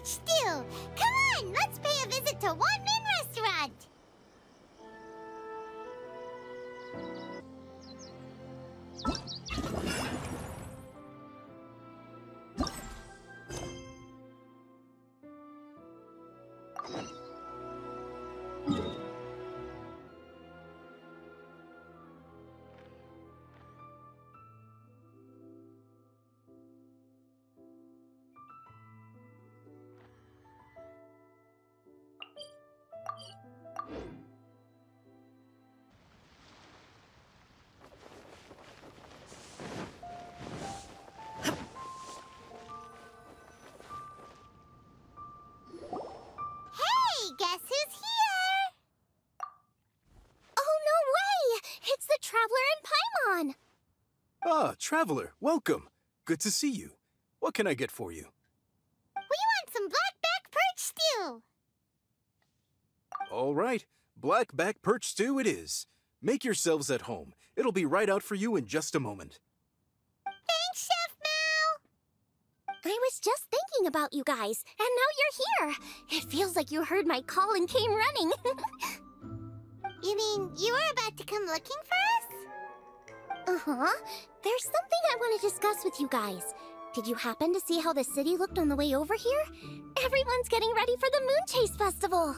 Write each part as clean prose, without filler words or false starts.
stew! Come on, let's pay a visit to One Min Restaurant! Guess who's here? Oh, no way! It's the Traveler and Paimon! Ah, Traveler, welcome. Good to see you. What can I get for you? We want some blackback perch stew! All right, blackback perch stew it is. Make yourselves at home. It'll be right out for you in just a moment. Thanks, Chef Mao! I was just thinking about you guys, and now you're here! It feels like you heard my call and came running. You mean you were about to come looking for us? Uh-huh. There's something I want to discuss with you guys. Did you happen to see how the city looked on the way over here? Everyone's getting ready for the Moonchase Festival!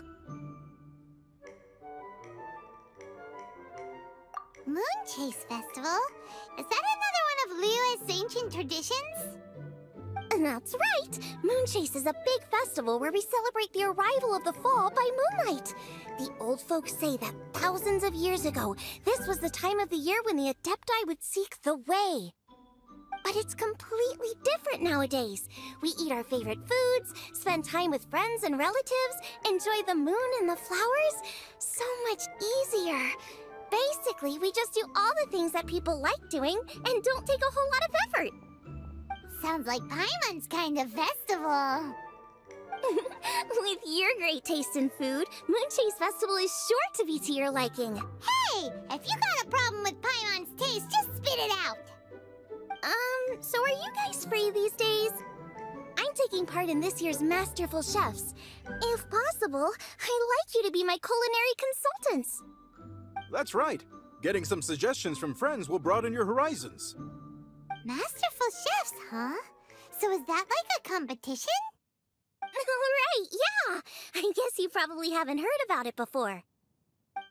Moonchase Festival? Is that another one of Liyue's ancient traditions? That's right! Moonchase is a big festival where we celebrate the arrival of the fall by moonlight. The old folks say that thousands of years ago, this was the time of the year when the Adepti would seek the way. But it's completely different nowadays. We eat our favorite foods, spend time with friends and relatives, enjoy the moon and the flowers. So much easier. Basically, we just do all the things that people like doing and don't take a whole lot of effort. Sounds like Paimon's kind of festival. With your great taste in food, Moonchase Festival is sure to be to your liking. Hey, if you got a problem with Paimon's taste, just spit it out. So are you guys free these days? I'm taking part in this year's Masterful Chefs. If possible, I'd like you to be my culinary consultants. That's right. Getting some suggestions from friends will broaden your horizons. Masterful chefs, huh? So is that like a competition? Right, yeah! I guess you probably haven't heard about it before.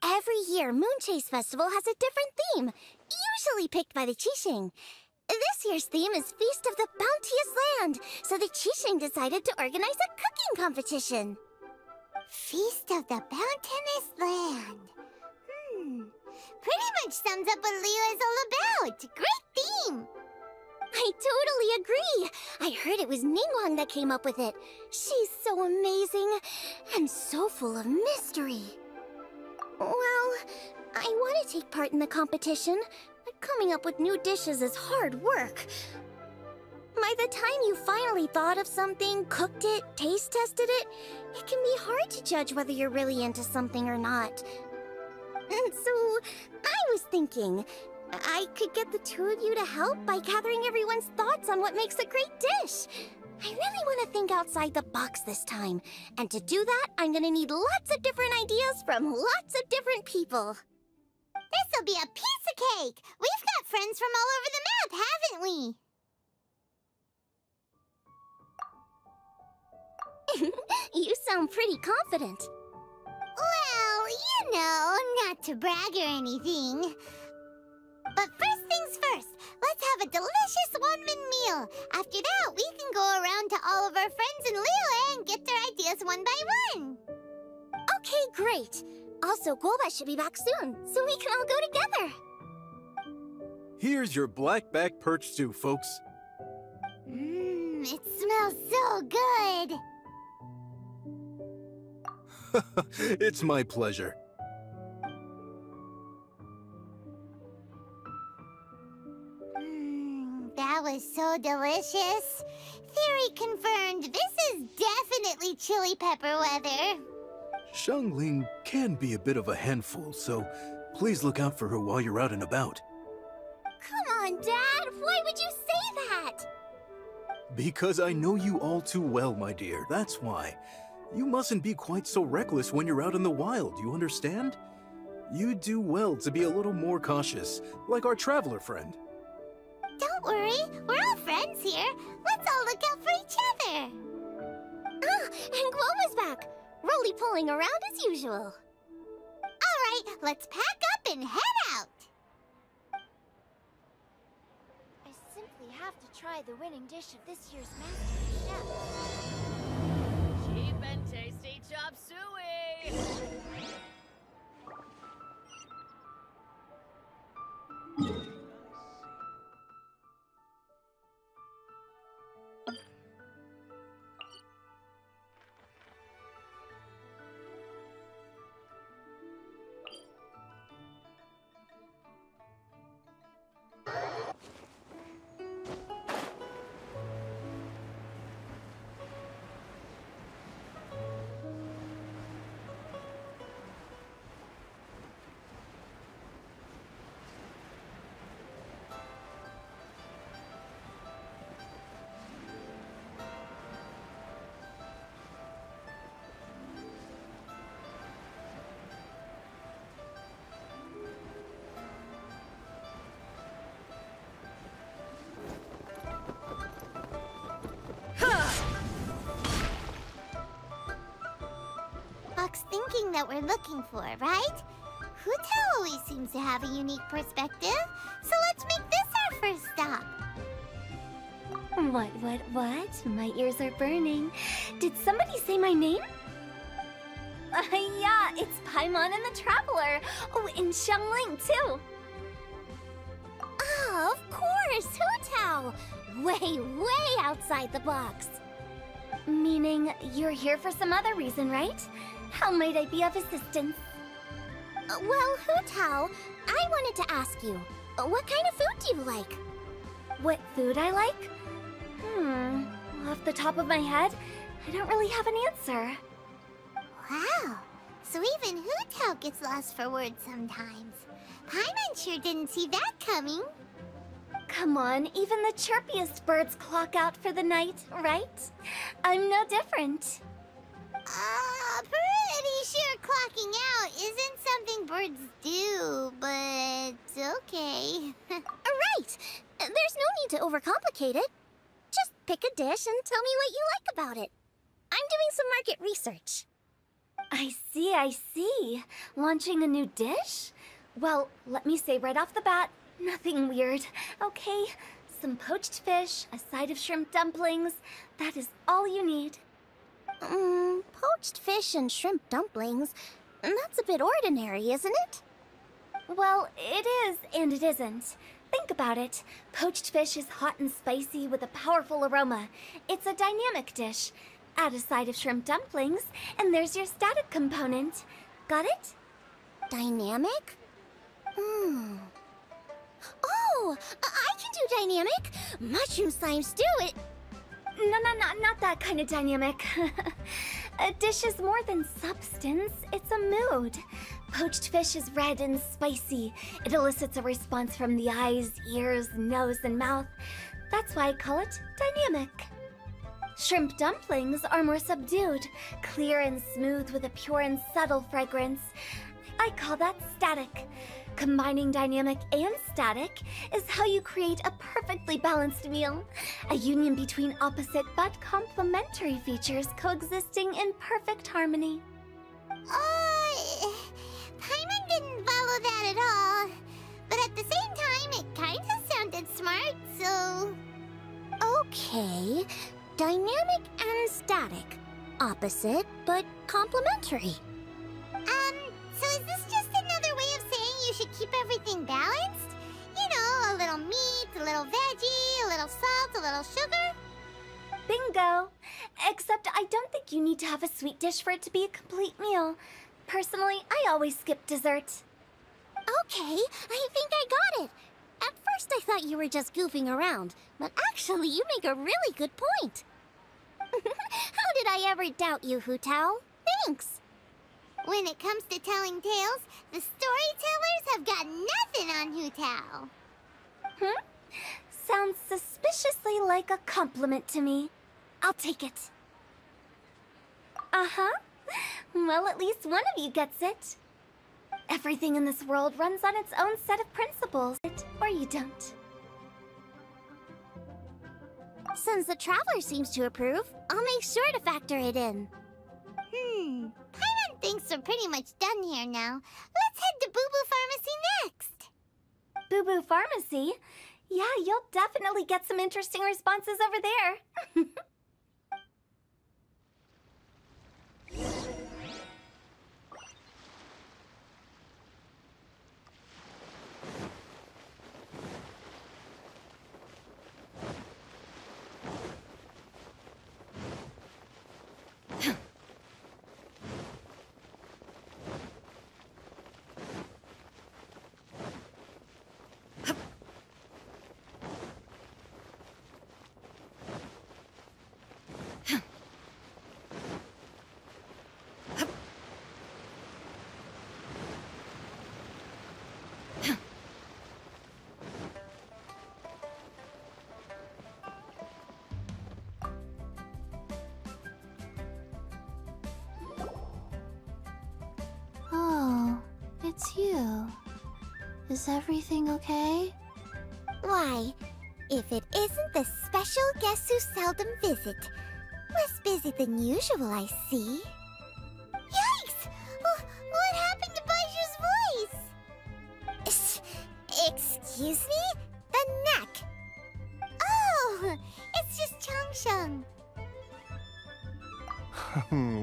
Every year, Moonchase Festival has a different theme, usually picked by the Qixing. This year's theme is Feast of the Bounteous Land, so the Qixing decided to organize a cooking competition. Feast of the Bounteous Land. Pretty much sums up what Liyue is all about. Great theme! I totally agree! I heard it was Ningguang that came up with it. She's so amazing, and so full of mystery. Well, I want to take part in the competition, but coming up with new dishes is hard work. By the time you finally thought of something, cooked it, taste tested it, it can be hard to judge whether you're really into something or not. And so, I was thinking, I could get the two of you to help by gathering everyone's thoughts on what makes a great dish. I really want to think outside the box this time. And to do that, I'm going to need lots of different ideas from lots of different people. This'll be a piece of cake! We've got friends from all over the map, haven't we? You sound pretty confident. Well, you know, not to brag or anything. But first things first, let's have a delicious one-min meal. After that, we can go around to all of our friends in Liyue and get their ideas one by one. Okay, great. Also, Golbat should be back soon, so we can all go together. Here's your blackback perch stew, folks. It smells so good. It's my pleasure. That was so delicious. Theory confirmed, this is definitely chili pepper weather. Xiangling can be a bit of a handful, so please look out for her while you're out and about. Come on, Dad! Why would you say that? Because I know you all too well, my dear, that's why. You mustn't be quite so reckless when you're out in the wild, you understand? You do well to be a little more cautious, like our traveler friend. Don't worry, we're all friends here. Let's all look out for each other. Ah, and Gloma's back, roly-poling around as usual. All right, let's pack up and head out. I simply have to try the winning dish of this year's Master Chef. Cheap and tasty chop suey! Fox thinking that we're looking for, right? Hu-Tao always seems to have a unique perspective, so let's make this our first stop. What? My ears are burning. Did somebody say my name? Yeah, it's Paimon and the Traveler. Oh, and Xiangling, too. Oh, of course, Hu-Tao. Way outside the box. Meaning you're here for some other reason, right? How might I be of assistance? Well, Hu-Tao, I wanted to ask you, what kind of food do you like? What food I like? Off the top of my head, I don't really have an answer. Wow, so even Hu-Tao gets lost for words sometimes. Paimon sure didn't see that coming. Come on, even the chirpiest birds clock out for the night, right? I'm no different. Pretty sure clocking out isn't something birds do, but okay. Right! There's no need to overcomplicate it. Just pick a dish and tell me what you like about it. I'm doing some market research. I see. Launching a new dish? Well, let me say right off the bat, nothing weird, okay? Some poached fish, a side of shrimp dumplings. That is all you need. Poached fish and shrimp dumplings? That's a bit ordinary, isn't it? Well, it is and it isn't. Think about it. Poached fish is hot and spicy with a powerful aroma. It's a dynamic dish. Add a side of shrimp dumplings, and there's your static component. Got it? Dynamic? Oh, I can do dynamic. Mushroom slime stew it. No, not that kind of dynamic. A dish is more than substance, it's a mood. Poached fish is red and spicy. It elicits a response from the eyes, ears, nose, and mouth. That's why I call it dynamic. Shrimp dumplings are more subdued, clear and smooth with a pure and subtle fragrance. I call that static. Combining dynamic and static is how you create a perfectly balanced meal. A union between opposite but complementary features coexisting in perfect harmony. Paimon didn't follow that at all. But at the same time, it kinda sounded smart, so... Okay, dynamic and static. Opposite but complementary. So is this just another way of saying you should keep everything balanced? You know, a little meat, a little veggie, a little salt, a little sugar? Bingo! Except I don't think you need to have a sweet dish for it to be a complete meal. Personally, I always skip dessert. Okay, I think I got it. At first I thought you were just goofing around, but actually you make a really good point. How did I ever doubt you, Hu-Tao? Thanks! When it comes to telling tales, the storytellers have got nothing on Hu-Tao. sounds suspiciously like a compliment to me. I'll take it. Uh-huh. Well, at least one of you gets it. Everything in this world runs on its own set of principles, or you don't. Since the Traveler seems to approve, I'll make sure to factor it in. Paimon thinks we're pretty much done here now. Let's head to Boo Boo Pharmacy next. Boo Boo Pharmacy? Yeah, you'll definitely get some interesting responses over there. Oh, it's you. Is everything okay? Why, if it isn't the special guest who seldom visit. Less busy than usual, I see. Yikes! What happened to Baiju's voice? Excuse me? The neck. Oh, it's just Changsheng.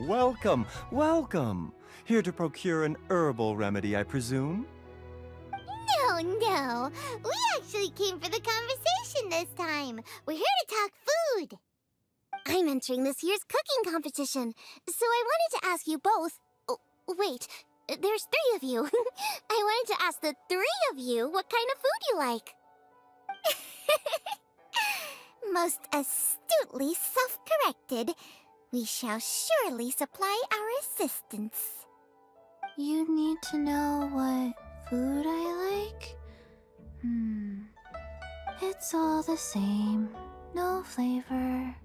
Welcome, welcome. Here to procure an herbal remedy, I presume? No. We actually came for the conversation this time. We're here to talk food. I'm entering this year's cooking competition, so I wanted to ask you both... Oh, wait, there's 3 of you. I wanted to ask the 3 of you what kind of food you like. Most astutely self-corrected. We shall surely supply our assistance. You need to know what food I like? It's all the same. No flavor.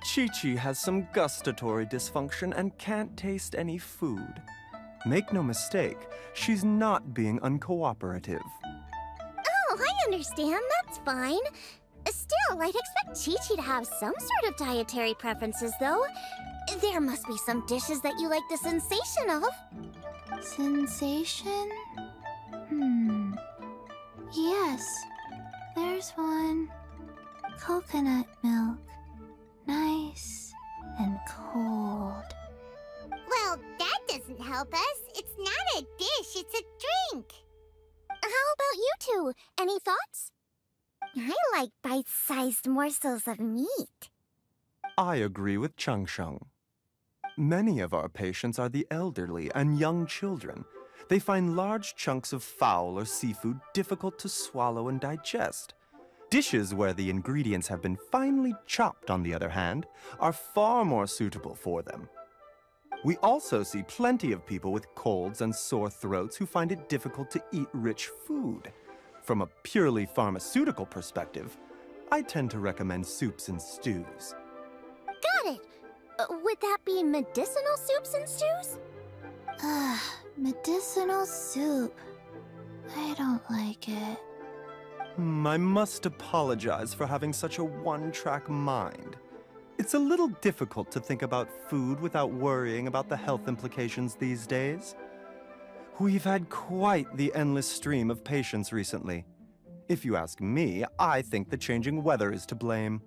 Chi-Chi has some gustatory dysfunction and can't taste any food. Make no mistake, she's not being uncooperative. Oh, I understand. That's fine. Still, I'd expect Chi-Chi to have some sort of dietary preferences, though. There must be some dishes that you like the sensation of. Sensation? Yes, there's one. Coconut milk. Nice and cold. Well, that doesn't help us. It's not a dish, it's a drink. How about you two? Any thoughts? I like bite-sized morsels of meat. I agree with Changsheng. Many of our patients are the elderly and young children. They find large chunks of fowl or seafood difficult to swallow and digest. Dishes where the ingredients have been finely chopped, on the other hand, are far more suitable for them. We also see plenty of people with colds and sore throats who find it difficult to eat rich food. From a purely pharmaceutical perspective, I tend to recommend soups and stews. Got it. Would that be medicinal soups and stews? Medicinal soup. I don't like it. I must apologize for having such a one-track mind. It's a little difficult to think about food without worrying about the health implications these days. We've had quite the endless stream of patients recently. If you ask me, I think the changing weather is to blame.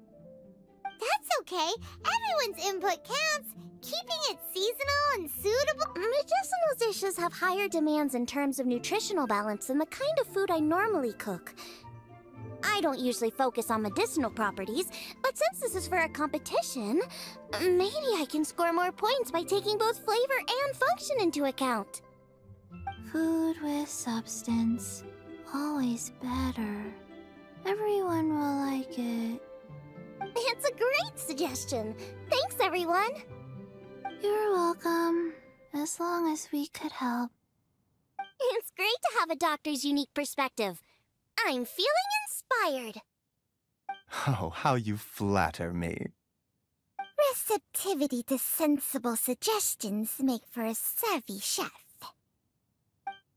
That's okay. Everyone's input counts. Keeping it seasonal and suitable. Medicinal dishes have higher demands in terms of nutritional balance than the kind of food I normally cook. I don't usually focus on medicinal properties, but since this is for a competition, maybe I can score more points by taking both flavor and function into account. Food with substance. Always better. Everyone will like it. It's a great suggestion. Thanks, everyone. You're welcome. As long as we could help. It's great to have a doctor's unique perspective. I'm feeling inspired. Oh, how you flatter me. Receptivity to sensible suggestions make for a savvy chef.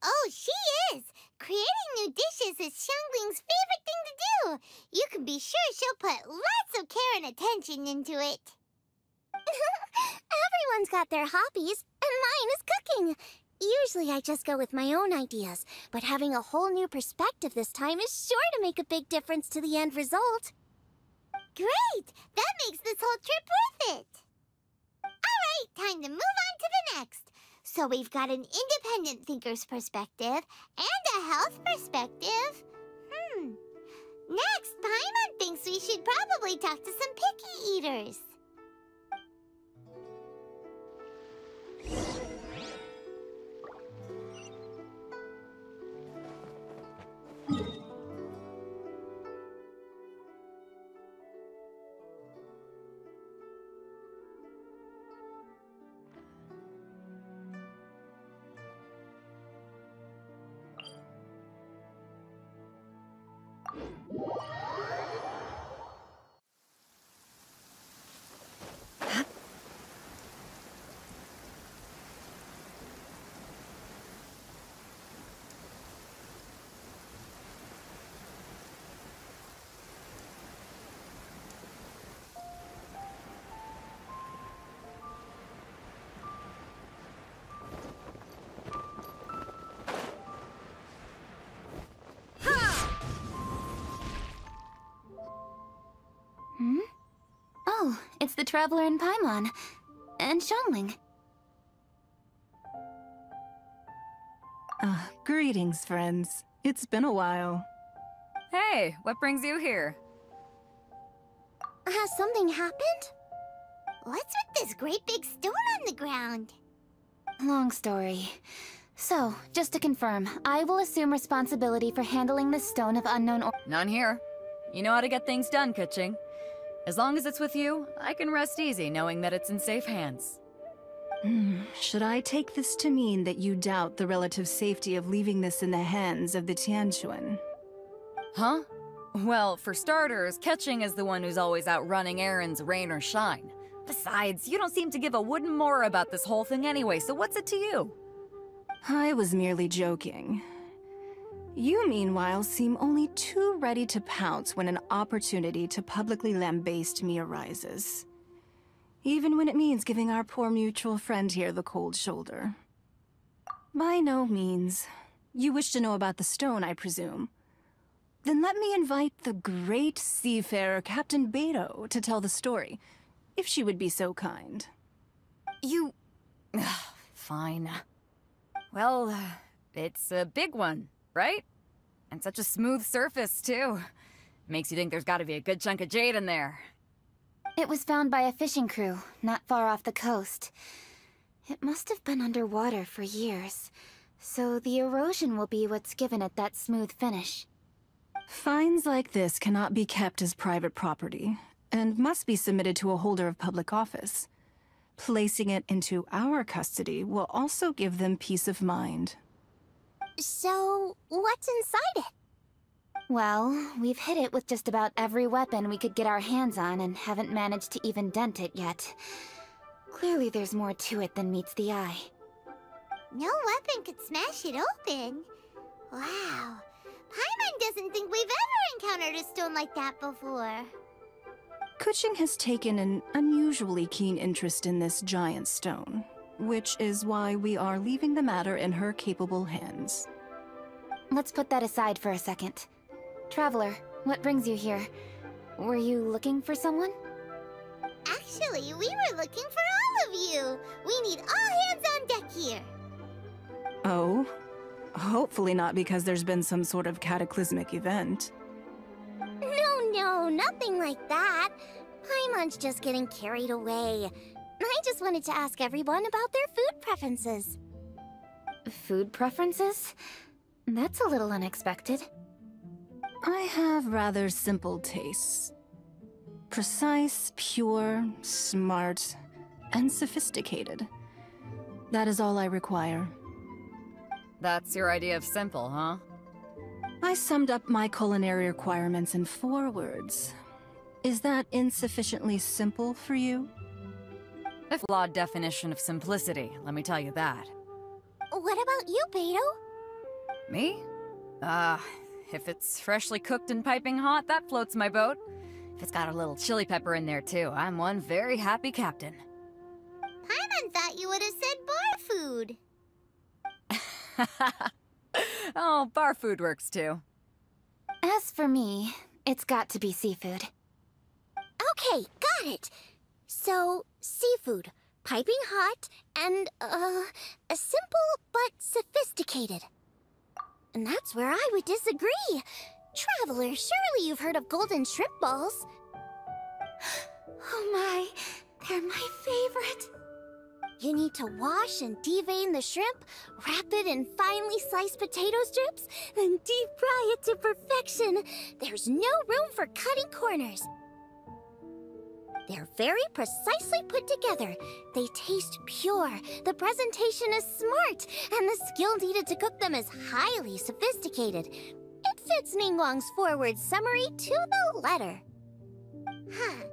Oh, she is! Creating new dishes is Xiangling's favorite thing to do. You can be sure she'll put lots of care and attention into it. Everyone's got their hobbies, and mine is cooking. Usually I just go with my own ideas, but having a whole new perspective this time is sure to make a big difference to the end result. Great! That makes this whole trip worth it. Alright, time to move on to the next. So we've got an independent thinker's perspective and a health perspective. Next, Paimon thinks we should probably talk to some picky eaters. Oh, it's the Traveler in Paimon. And Xiangling. Greetings, friends. It's been a while. Hey, what brings you here? Has something happened? What's with this great big stone on the ground? Long story. So, just to confirm, I will assume responsibility for handling this stone of unknown None here. You know how to get things done, Keqing. As long as it's with you, I can rest easy knowing that it's in safe hands. Should I take this to mean that you doubt the relative safety of leaving this in the hands of the Tianquan? Huh? Well, for starters, Keqing is the one who's always out running errands, rain or shine. Besides, you don't seem to give a wooden more about this whole thing anyway, so what's it to you? I was merely joking. You, meanwhile, seem only too ready to pounce when an opportunity to publicly lambaste me arises. Even when it means giving our poor mutual friend here the cold shoulder. By no means. You wish to know about the stone, I presume. Then let me invite the great seafarer Captain Beto to tell the story, if she would be so kind. You... Fine. Well, it's a big one, right? And such a smooth surface, too. Makes you think there's gotta be a good chunk of jade in there. It was found by a fishing crew, not far off the coast. It must have been underwater for years, so the erosion will be what's given it that smooth finish. Finds like this cannot be kept as private property, and must be submitted to a holder of public office. Placing it into our custody will also give them peace of mind. So, what's inside it? Well, we've hit it with just about every weapon we could get our hands on and haven't managed to even dent it yet. Clearly there's more to it than meets the eye. No weapon could smash it open. Wow. Paimon doesn't think we've ever encountered a stone like that before. Keqing has taken an unusually keen interest in this giant stone, which is why we are leaving the matter in her capable hands. Let's put that aside for a second. Traveler, what brings you here? Were you looking for someone? Actually, we were looking for all of you. We need all hands on deck here. Oh? Hopefully not because there's been some sort of cataclysmic event. No, nothing like that. Paimon's just getting carried away. I just wanted to ask everyone about their food preferences. Food preferences? That's a little unexpected. I have rather simple tastes. Precise, pure, smart, and sophisticated. That is all I require. That's your idea of simple, huh? I summed up my culinary requirements in 4 words. Is that insufficiently simple for you? A flawed definition of simplicity, let me tell you that. What about you, Beto? Me? If it's freshly cooked and piping hot, that floats my boat. If it's got a little chili pepper in there too, I'm one very happy captain. Paimon thought you would have said bar food. Oh, bar food works too. As for me, it's got to be seafood. Okay, got it. So, seafood, piping hot, and, simple but sophisticated. And that's where I would disagree. Traveler, surely you've heard of golden shrimp balls. Oh my, they're my favorite. You need to wash and devein the shrimp, wrap it in finely sliced potato strips, then deep fry it to perfection. There's no room for cutting corners. They're very precisely put together. They taste pure, the presentation is smart, and the skill needed to cook them is highly sophisticated. It fits Ningguang's forward summary to the letter. Huh.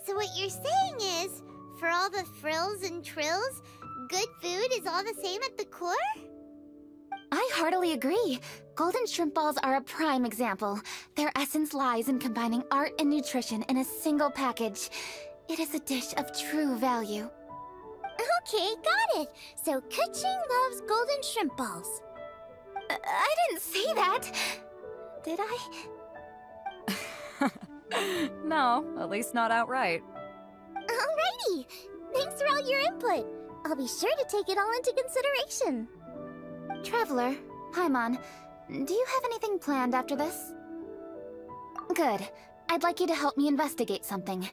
So what you're saying is, for all the frills and trills, good food is all the same at the core? I heartily agree. Golden shrimp balls are a prime example. Their essence lies in combining art and nutrition in a single package. It is a dish of true value. Okay, got it. So Kuching loves golden shrimp balls. I didn't say that. Did I? No, at least not outright. Alrighty. Thanks for all your input. I'll be sure to take it all into consideration. Traveler, Paimon, do you have anything planned after this? Good. I'd like you to help me investigate something.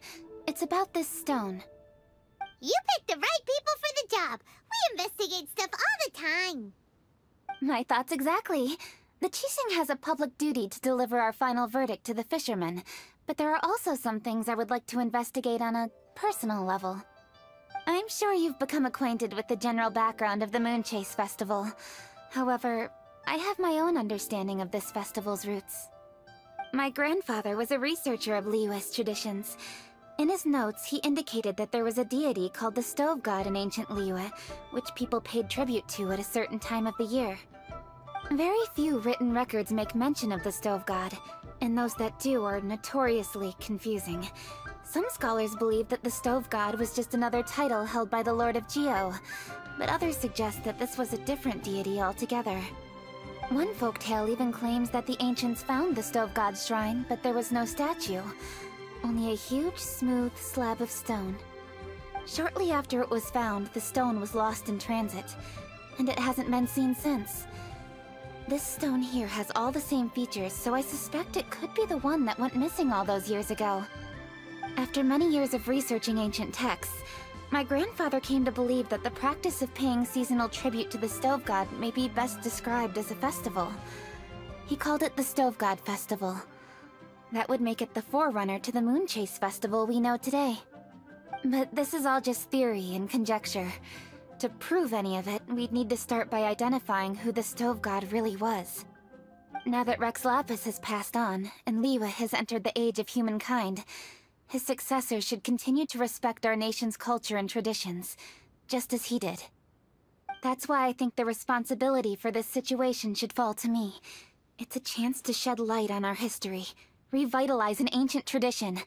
It's about this stone. You picked the right people for the job. We investigate stuff all the time. My thoughts exactly. The Qixing has a public duty to deliver our final verdict to the fishermen, but there are also some things I would like to investigate on a personal level. I'm sure you've become acquainted with the general background of the Moonchase festival. However, I have my own understanding of this festival's roots. My grandfather was a researcher of Liyue's traditions. In his notes, he indicated that there was a deity called the Stove God in ancient Liyue, which people paid tribute to at a certain time of the year. Very few written records make mention of the Stove God, and those that do are notoriously confusing. Some scholars believe that the Stove God was just another title held by the Lord of Geo, but others suggest that this was a different deity altogether. One folktale even claims that the ancients found the Stove God's shrine, but there was no statue. Only a huge, smooth slab of stone. Shortly after it was found, the stone was lost in transit, and it hasn't been seen since. This stone here has all the same features, so I suspect it could be the one that went missing all those years ago. After many years of researching ancient texts, my grandfather came to believe that the practice of paying seasonal tribute to the Stove God may be best described as a festival. He called it the Stove God Festival. That would make it the forerunner to the Moonchase festival we know today. But this is all just theory and conjecture. To prove any of it, we'd need to start by identifying who the Stove God really was. Now that Rex Lapis has passed on, and Liyue has entered the age of humankind, his successors should continue to respect our nation's culture and traditions, just as he did. That's why I think the responsibility for this situation should fall to me. It's a chance to shed light on our history, revitalize an ancient tradition,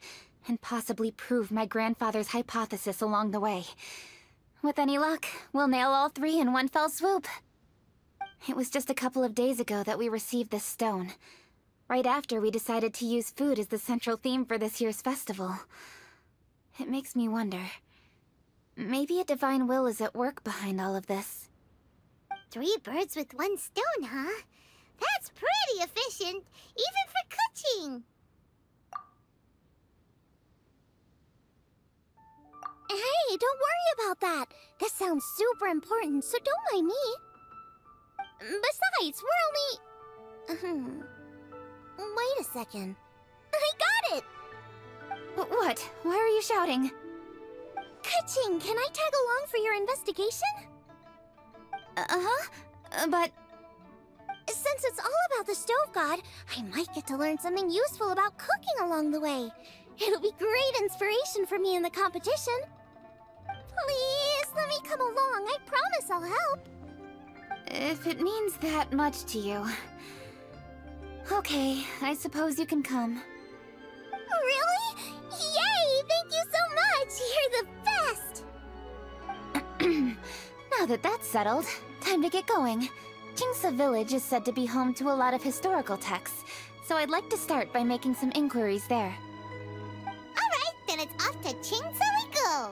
and possibly prove my grandfather's hypothesis along the way. With any luck, we'll nail all three in one fell swoop. It was just a couple of days ago that we received this stone. Right after we decided to use food as the central theme for this year's festival. It makes me wonder. Maybe a divine will is at work behind all of this. 3 birds with 1 stone, huh? That's pretty efficient, even for Kuching. Hey, don't worry about that. This sounds super important, so don't mind me. Besides, we're only... Wait a second. I got it! What? Why are you shouting? Kuching, can I tag along for your investigation? But... Since it's all about the Stove God, I might get to learn something useful about cooking along the way. It'll be great inspiration for me in the competition. Please, let me come along. I promise I'll help. If it means that much to you. Okay, I suppose you can come. Really? Yay! Thank you so much! You're the best! Now that that's settled, time to get going. Jingsa Village is said to be home to a lot of historical texts, so I'd like to start by making some inquiries there. Alright, then it's off to Chingsa we go!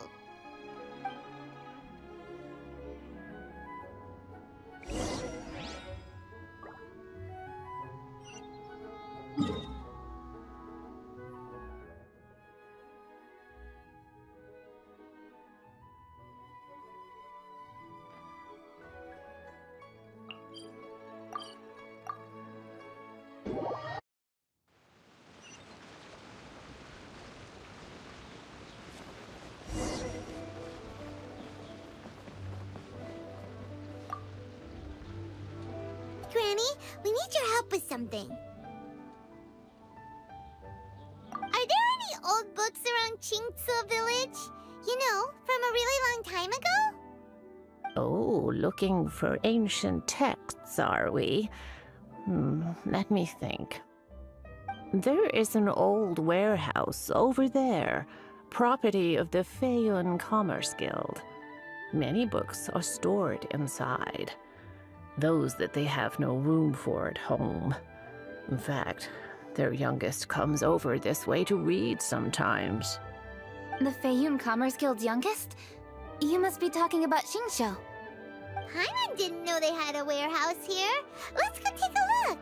Granny, we need your help with something. Are there any old books around Chingsa Village? You know, from a really long time ago? Oh, looking for ancient texts, are we? Let me think. There is an old warehouse over there, property of the Feiyun Commerce Guild. Many books are stored inside. Those that they have no room for at home. In fact, their youngest comes over this way to read sometimes. The Feiyun Commerce Guild's youngest? You must be talking about Xingqiu. Paimon didn't know they had a warehouse here. Let's go take a look.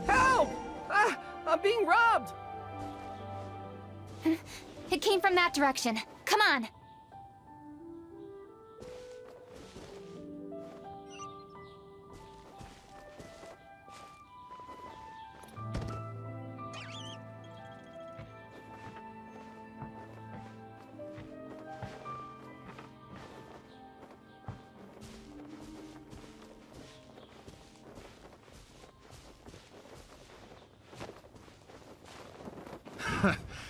Help! I'm being robbed! It came from that direction. Come on!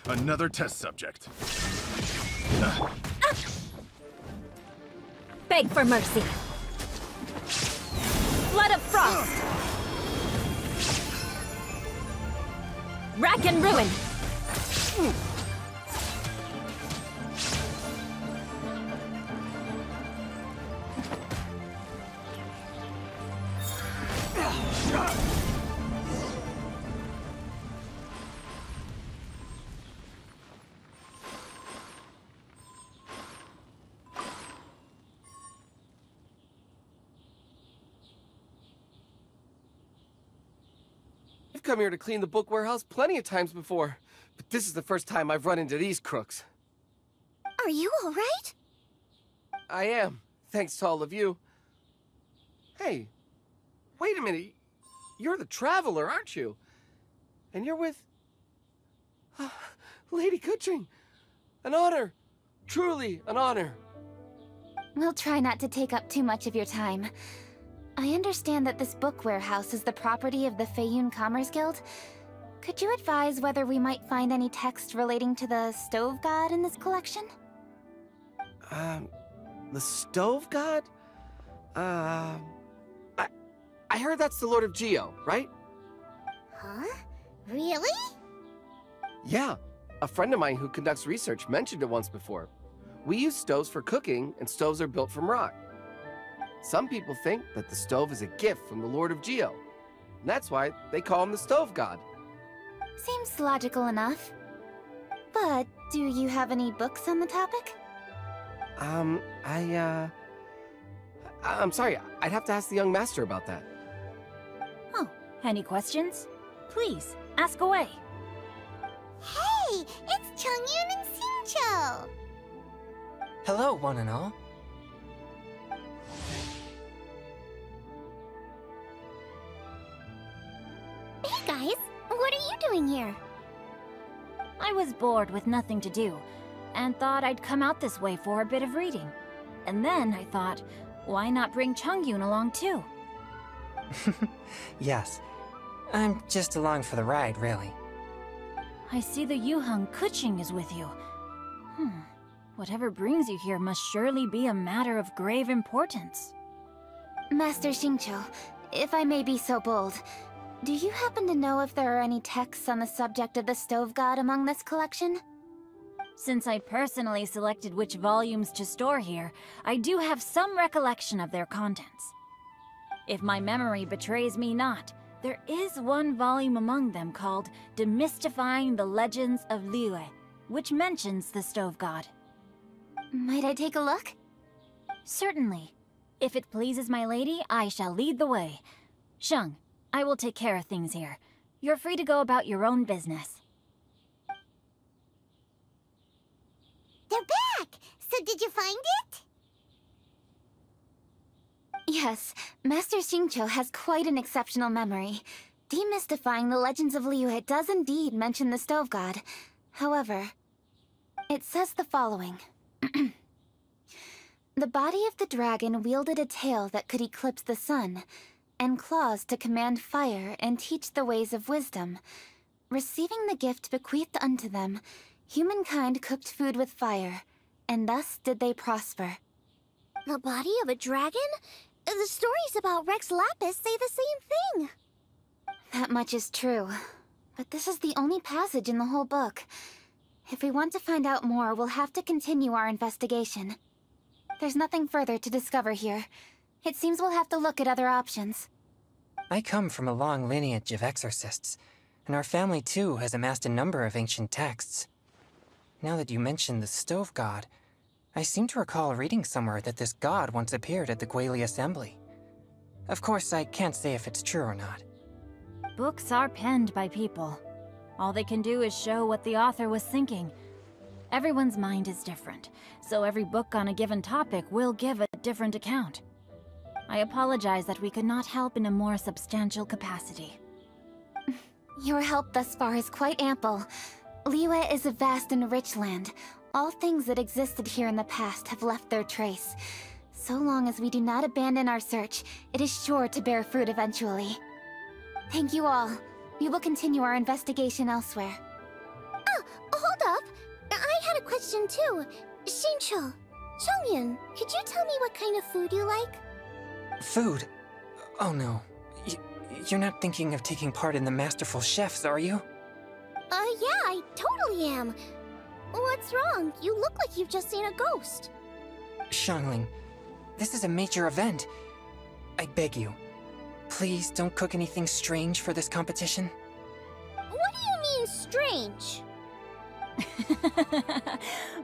Another test subject. Beg for mercy. Flood of frost. Rack and ruin. I've come here to clean the book warehouse plenty of times before, but this is the first time I've run into these crooks. Are you all right? I am, thanks to all of you. Hey, wait a minute. You're the Traveler, aren't you? And you're with... Lady Kuching. An honor. Truly an honor. We'll try not to take up too much of your time. I understand that this book warehouse is the property of the Feiyun Commerce Guild. Could you advise whether we might find any text relating to the Stove God in this collection? The Stove God? I heard that's the Lord of Geo, right? Huh? Really? Yeah, a friend of mine who conducts research mentioned it once before. We use stoves for cooking, and stoves are built from rock. Some people think that the stove is a gift from the Lord of Geo. And that's why they call him the Stove God. Seems logical enough. But do you have any books on the topic? I'm sorry, I'd have to ask the young master about that. Oh, any questions? Please, ask away. Hey, it's Chongyun and Xingqiu! Hello, one and all. Hey guys, what are you doing here? I was bored with nothing to do, and thought I'd come out this way for a bit of reading. And then I thought, why not bring Chongyun along too? Yes. I'm just along for the ride, really. I see the Yuheng Kuching is with you. Whatever brings you here must surely be a matter of grave importance. Master Xingqiu, if I may be so bold, do you happen to know if there are any texts on the subject of the Stove God among this collection? Since I personally selected which volumes to store here, I do have some recollection of their contents. If my memory betrays me not, there is one volume among them called Demystifying the Legends of Liyue, which mentions the Stove God. Might I take a look? Certainly. If it pleases my lady, I shall lead the way. Sheng, I will take care of things here. You're free to go about your own business. They're back! So did you find it? Yes, Master Xingqiu has quite an exceptional memory. Demystifying the Legends of Liyue does indeed mention the Stove God. However, it says the following. The body of the dragon wielded a tail that could eclipse the sun, and claws to command fire and teach the ways of wisdom. Receiving the gift bequeathed unto them, humankind cooked food with fire, and thus did they prosper. The body of a dragon? The stories about Rex Lapis say the same thing. That much is true, but this is the only passage in the whole book. If we want to find out more, we'll have to continue our investigation. There's nothing further to discover here. It seems we'll have to look at other options. I come from a long lineage of exorcists, and our family too has amassed a number of ancient texts. Now that you mention the Stove God, I seem to recall reading somewhere that this god once appeared at the Guili Assembly. Of course, I can't say if it's true or not. Books are penned by people. All they can do is show what the author was thinking. Everyone's mind is different, so every book on a given topic will give a different account. I apologize that we could not help in a more substantial capacity. Your help thus far is quite ample. Liyue is a vast and rich land. All things that existed here in the past have left their trace. So long as we do not abandon our search, it is sure to bear fruit eventually. Thank you all. We will continue our investigation elsewhere. Oh, hold up! I had a question too. Xingqiu, Chongyun, could you tell me what kind of food you like? Food? Oh no. You're not thinking of taking part in the Masterful Chefs, are you? Yeah, I totally am. What's wrong? You look like you've just seen a ghost. Xiangling, this is a major event. I beg you, please don't cook anything strange for this competition. What do you mean, strange?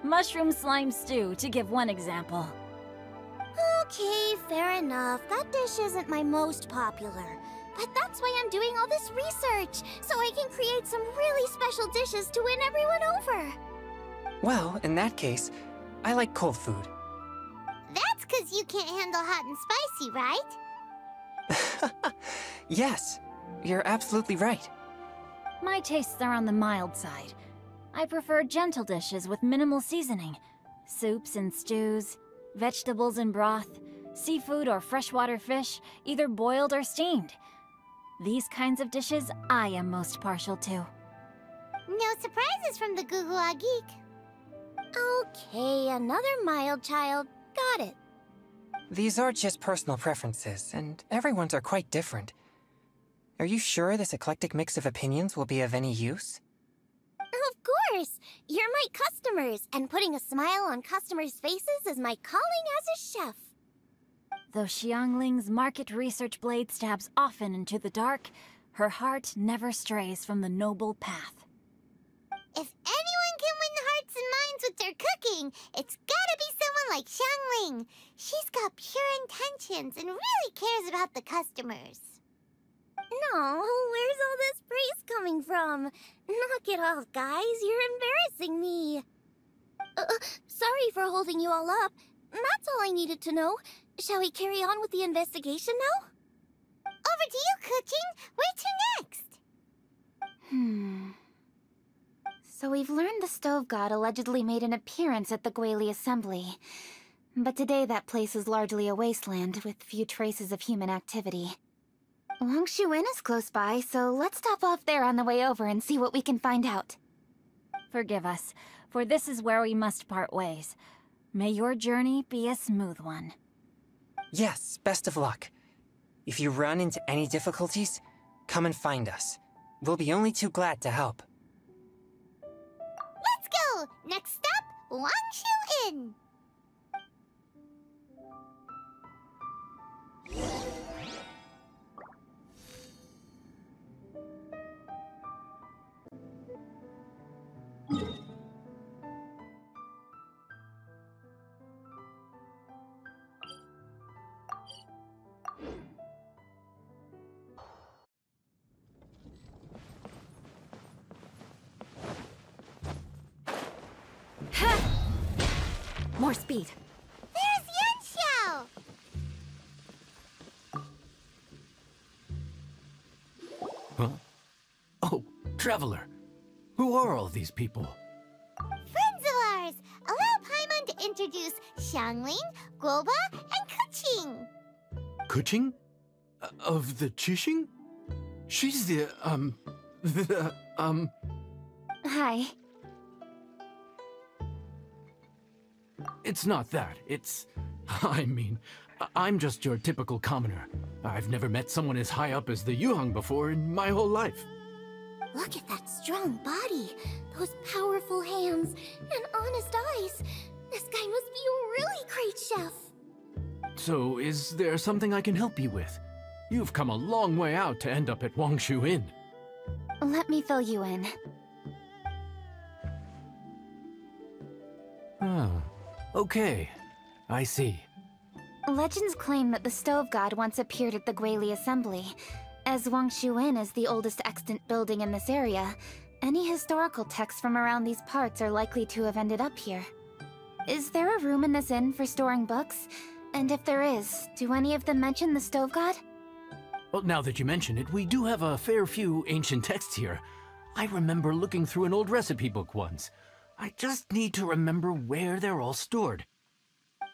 Mushroom slime stew, to give one example. Okay, fair enough. That dish isn't my most popular. But that's why I'm doing all this research, so I can create some really special dishes to win everyone over. Well, in that case, I like cold food. That's 'cause you can't handle hot and spicy, right? Yes, you're absolutely right. My tastes are on the mild side. I prefer gentle dishes with minimal seasoning. Soups and stews, vegetables and broth, seafood or freshwater fish, either boiled or steamed. These kinds of dishes I am most partial to. No surprises from the Gugua Geek. Okay, another mild child. Got it. These are just personal preferences, and everyone's are quite different. Are you sure this eclectic mix of opinions will be of any use? Of course! You're my customers, and putting a smile on customers' faces is my calling as a chef. Though Xiangling's market research blade stabs often into the dark, her heart never strays from the noble path. If anyone can win hearts and minds with their cooking, it's gotta be someone like Xiangling. She's got pure intentions and really cares about the customers. No, where's all this praise coming from? Knock it off, guys. You're embarrassing me. Sorry for holding you all up. That's all I needed to know. Shall we carry on with the investigation now? Over to you, Kuching. Where to next? So we've learned the Stove God allegedly made an appearance at the Guili Assembly. But today that place is largely a wasteland with few traces of human activity. Wangshu Inn is close by, so let's stop off there on the way over and see what we can find out. Forgive us, for this is where we must part ways. May your journey be a smooth one. Yes, best of luck. If you run into any difficulties, come and find us. We'll be only too glad to help. Let's go! Next stop, Wangshu Inn! More speed. There's Yanxiao! Huh? Oh, Traveler. Who are all these people? Friends of ours! Allow Paimon to introduce Xiangling, Guoba, and Kuching. Kuching? Of the Qixing? She's Hi. It's not that. I mean, I'm just your typical commoner. I've never met someone as high up as the Yuheng before in my whole life. Look at that strong body, those powerful hands, and honest eyes. This guy must be a really great chef. So, is there something I can help you with? You've come a long way out to end up at Wangshu Inn. Let me fill you in. Ah, okay. I see. Legends claim that the Stove God once appeared at the Guili Assembly. As Wangshu Inn is the oldest extant building in this area, any historical texts from around these parts are likely to have ended up here. Is there a room in this inn for storing books? And if there is, do any of them mention the Stove God? Well, now that you mention it, we do have a fair few ancient texts here. I remember looking through an old recipe book once. I just need to remember where they're all stored.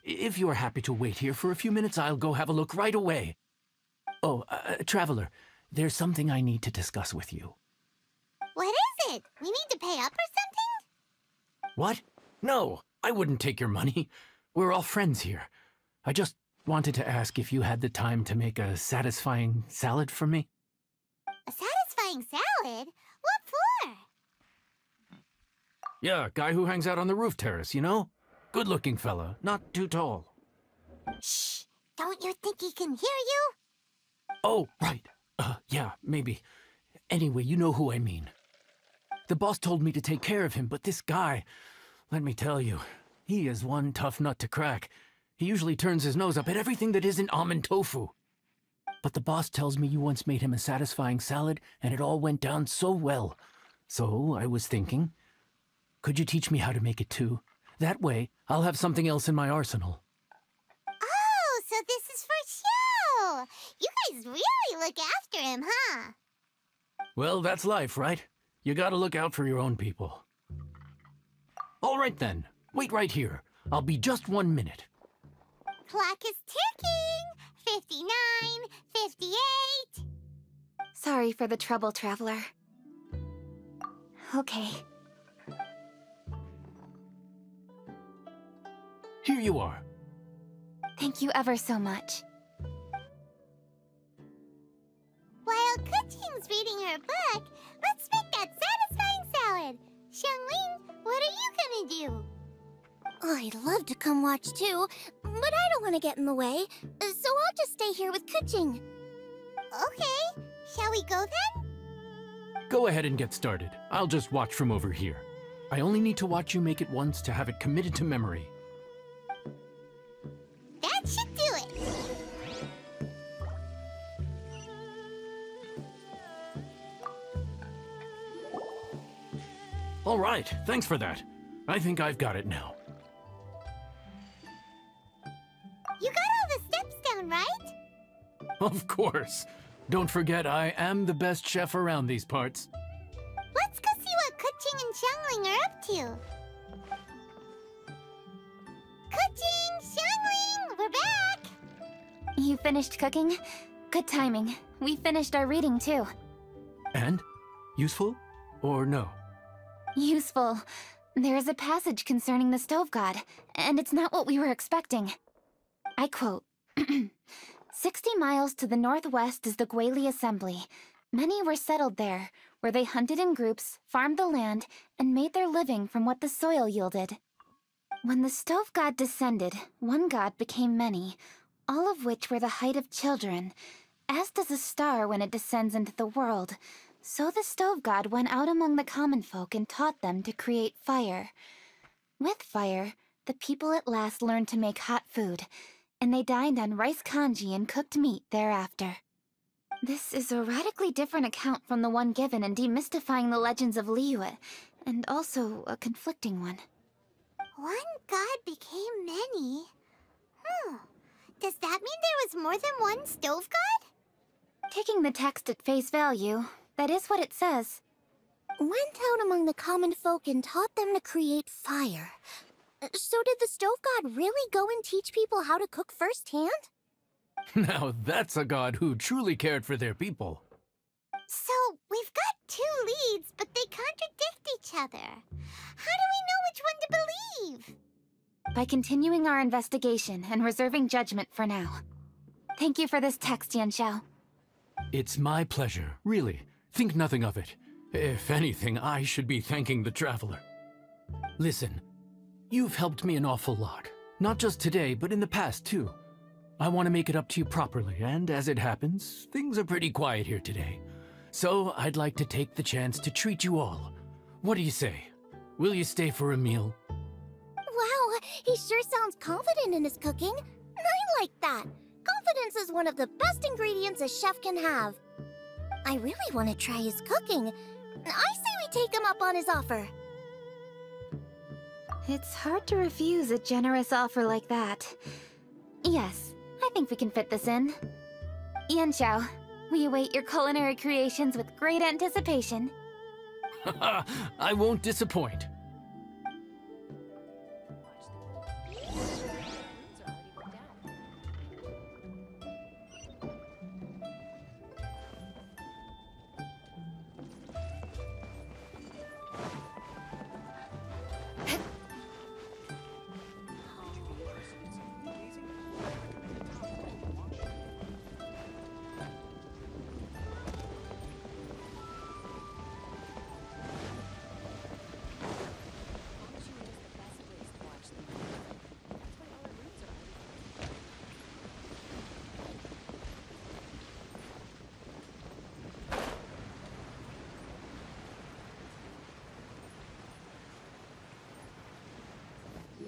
If you're happy to wait here for a few minutes, I'll go have a look right away. Oh, Traveler, there's something I need to discuss with you. What is it? We need to pay up or something? What? No, I wouldn't take your money. We're all friends here. I just wanted to ask if you had the time to make a satisfying salad for me. A satisfying salad? What for? Yeah, guy who hangs out on the roof terrace, you know? Good-looking fella, not too tall. Shh! Don't you think he can hear you? Oh, right. Yeah, maybe. Anyway, you know who I mean. The boss told me to take care of him, but this guy, let me tell you, he is one tough nut to crack. He usually turns his nose up at everything that isn't almond tofu. But the boss tells me you once made him a satisfying salad, and it all went down so well. So I was thinking, could you teach me how to make it too? That way, I'll have something else in my arsenal. Oh, so this is for show! You guys really look after him, huh? Well, that's life, right? You gotta look out for your own people. All right then, wait right here. I'll be just 1 minute. Clock is ticking! 59, 58... Sorry for the trouble, Traveler. Okay. Here you are. Thank you ever so much. While Kuching's reading her book, let's make that satisfying salad. Xiangling, what are you gonna do? I'd love to come watch too, but I don't want to get in the way, so I'll just stay here with Kuching. Okay, shall we go then? Go ahead and get started. I'll just watch from over here. I only need to watch you make it once to have it committed to memory. All right, thanks for that. I think I've got it now. You got all the steps down, right? Of course. Don't forget, I am the best chef around these parts. Let's go see what Kuching and Xiangling are up to. Kuching, Xiangling, we're back! You finished cooking? Good timing. We finished our reading, too. And? Useful? Or no? Useful. There is a passage concerning the Stove God, and it's not what we were expecting. I quote, 60 miles to the northwest is the Guili Assembly. Many were settled there, where they hunted in groups, farmed the land, and made their living from what the soil yielded. When the Stove God descended, one god became many, all of which were the height of children. As does a star when it descends into the world, so the Stove God went out among the common folk and taught them to create fire. With fire, the people at last learned to make hot food, and they dined on rice congee and cooked meat thereafter. This is a radically different account from the one given in Demystifying the Legends of Liyue, and also a conflicting one. One god became many. Does that mean there was more than one Stove God? Taking the text at face value, that is what it says. Went out among the common folk and taught them to create fire. So did the Stove God really go and teach people how to cook firsthand? Now that's a god who truly cared for their people. So, we've got two leads, but they contradict each other. How do we know which one to believe? By continuing our investigation and reserving judgment for now. Thank you for this text, Yanxiao. It's my pleasure, really. Think nothing of it. If anything, I should be thanking the traveler. Listen, you've helped me an awful lot. Not just today, but in the past, too. I want to make it up to you properly, and as it happens, things are pretty quiet here today. So I'd like to take the chance to treat you all. What do you say? Will you stay for a meal? Wow, he sure sounds confident in his cooking. I like that. Confidence is one of the best ingredients a chef can have. I really want to try his cooking. I say we take him up on his offer. It's hard to refuse a generous offer like that. Yes, I think we can fit this in. Yanxiao, we await your culinary creations with great anticipation. I won't disappoint.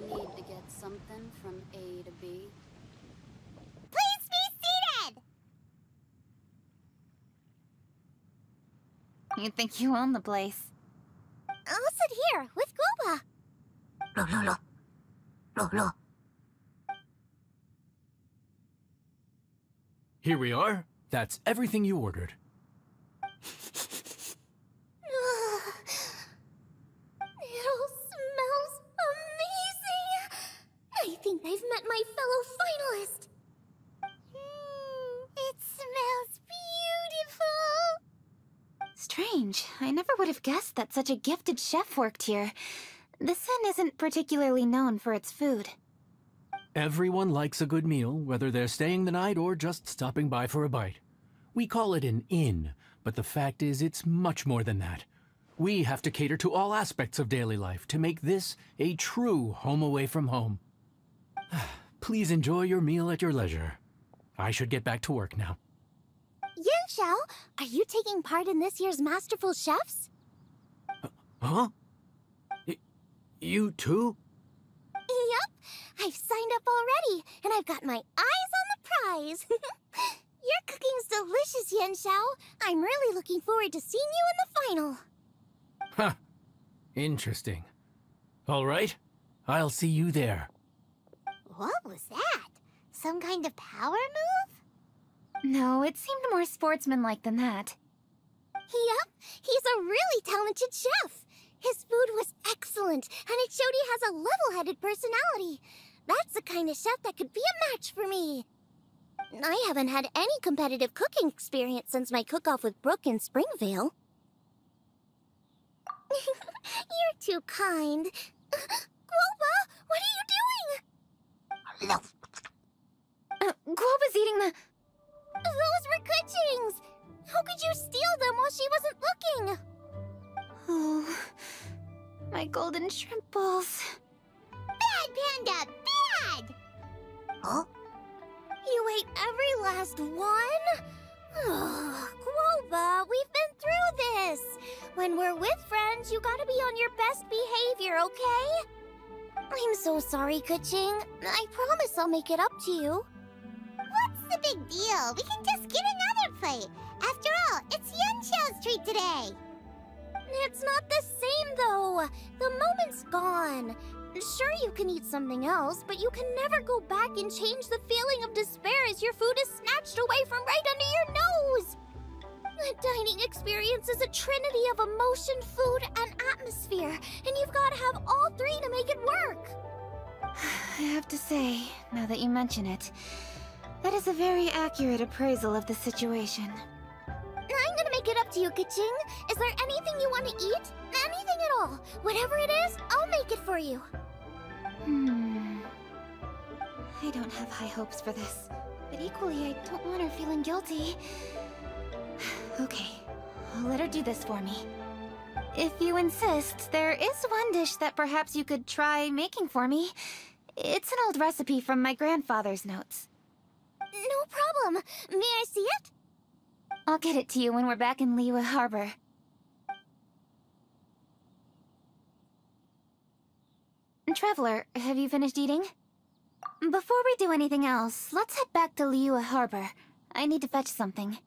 Need to get something from A to B. Please be seated! You think you own the place. I'll sit here with Guoba. Here we are. That's everything you ordered. It all smells amazing! I think I've met my fellow finalist. It smells beautiful! Strange. I never would have guessed that such a gifted chef worked here. This inn isn't particularly known for its food. Everyone likes a good meal, whether they're staying the night or just stopping by for a bite. We call it an inn, but the fact is it's much more than that. We have to cater to all aspects of daily life to make this a true home away from home. Please enjoy your meal at your leisure. I should get back to work now. Yanxiao, are you taking part in this year's Masterful Chefs? Huh? You too? Yep, I've signed up already, and I've got my eyes on the prize. Your cooking's delicious, Yanxiao. I'm really looking forward to seeing you in the final. Huh. Interesting. All right, I'll see you there. What was that? Some kind of power move? No, it seemed more sportsmanlike than that. Yep, he's a really talented chef. His food was excellent, and it showed he has a level-headed personality. That's the kind of chef that could be a match for me. I haven't had any competitive cooking experience since my cook-off with Brooke in Springvale. You're too kind. Guoba, what are you doing? Guoba's eating the... Those were Kuching's! How could you steal them while she wasn't looking? Oh, my golden shrimp balls. Bad, Panda! Bad! Huh? You ate every last one? Guoba, we've been through this. When we're with friends, you gotta be on your best behavior, okay? I'm so sorry, Kuching. I promise I'll make it up to you. What's the big deal? We can just get another plate. After all, it's Yunshao's treat today. It's not the same, though. The moment's gone. Sure, you can eat something else, but you can never go back and change the feeling of despair as your food is snatched away from right under your nose. The dining experience is a trinity of emotion, food, and atmosphere, and you've got to have all three to make it work. I have to say, now that you mention it, that is a very accurate appraisal of the situation. I'm gonna make it up to you, Kuching. Is there anything you want to eat? Anything at all. Whatever it is, I'll make it for you. I don't have high hopes for this, but equally I don't want her feeling guilty. Okay, I'll let her do this for me. If you insist, there is one dish that perhaps you could try making for me. It's an old recipe from my grandfather's notes. No problem. May I see it? I'll get it to you when we're back in Liyue Harbor. Traveler, have you finished eating? Before we do anything else, let's head back to Liyue Harbor. I need to fetch something.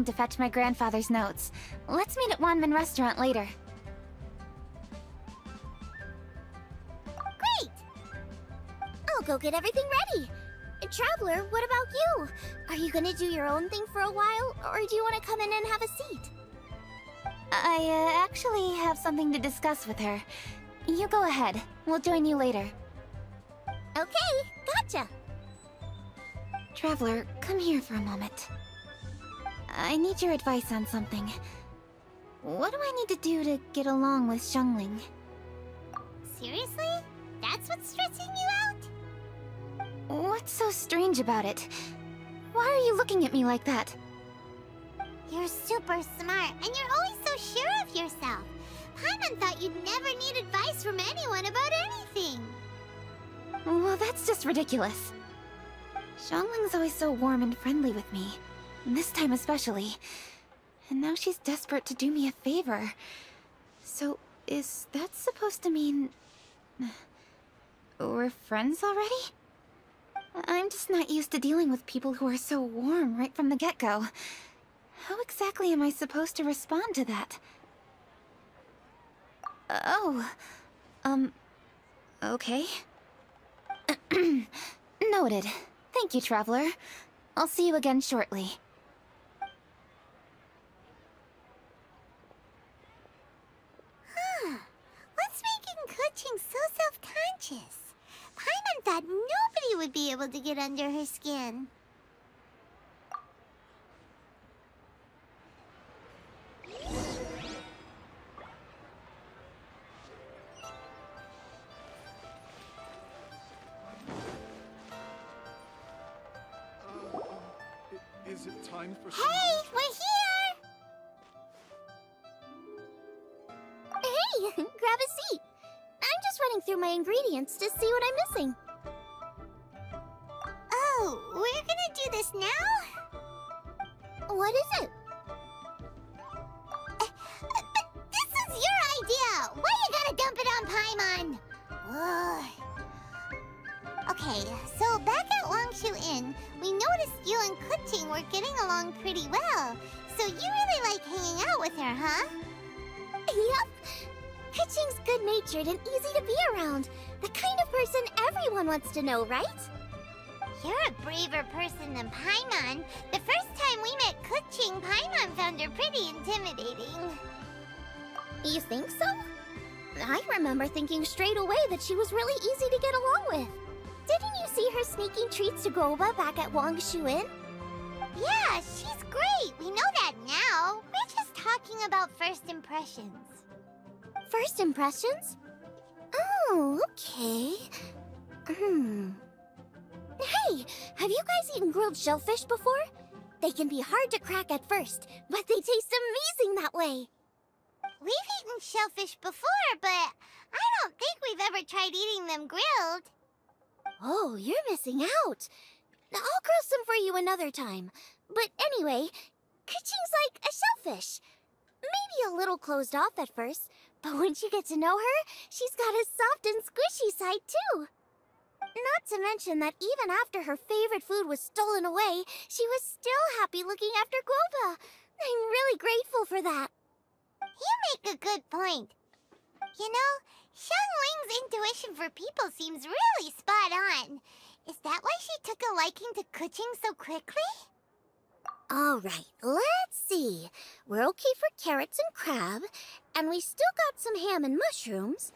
To fetch my grandfather's notes. Let's meet at Wanmin Restaurant later. Great! I'll go get everything ready. Traveler, what about you? Are you gonna do your own thing for a while, or do you want to come in and have a seat? I actually have something to discuss with her. You go ahead. We'll join you later. Okay, gotcha. Traveler, come here for a moment. I need your advice on something. What do I need to do to get along with Xiangling? Seriously? That's what's stressing you out? What's so strange about it? Why are you looking at me like that? You're super smart, and you're always so sure of yourself. Paimon thought you'd never need advice from anyone about anything. Well, that's just ridiculous. Xiangling's always so warm and friendly with me. This time especially. And now she's desperate to do me a favor. So, is that supposed to mean... we're friends already? I'm just not used to dealing with people who are so warm right from the get-go. How exactly am I supposed to respond to that? Okay. Noted. Thank you, Traveler. I'll see you again shortly. What's making Kuching so self-conscious? Paimon thought nobody would be able to get under her skin. Is it time for Hey, we're here! Grab a seat. I'm just running through my ingredients to see what I'm missing. Oh, we're gonna do this now? What is it? But this is your idea! Why you gotta dump it on Paimon? Ugh. Okay, so back at Longshu Inn, we noticed you and Kuching were getting along pretty well. So you really like hanging out with her, huh? Yep. Kuching's good-natured and easy to be around. The kind of person everyone wants to know, right? You're a braver person than Paimon. The first time we met Kuching, Paimon found her pretty intimidating. You think so? I remember thinking straight away that she was really easy to get along with. Didn't you see her sneaking treats to Goba back at Longshu Inn? Yeah, she's great. We know that now. We're just talking about first impressions. First impressions? Oh, okay. Hey, have you guys eaten grilled shellfish before? They can be hard to crack at first, but they taste amazing that way. We've eaten shellfish before, but I don't think we've ever tried eating them grilled. Oh, you're missing out. I'll grill some for you another time. But anyway, Kuching's like a shellfish. Maybe a little closed off at first, but once you get to know her, she's got a soft and squishy side too. Not to mention that even after her favorite food was stolen away, she was still happy looking after Guoba. I'm really grateful for that. You make a good point. You know, Xiangling's intuition for people seems really spot on. Is that why she took a liking to Kuching so quickly? Alright, let's see. We're okay for carrots and crab, and we still got some ham and mushrooms.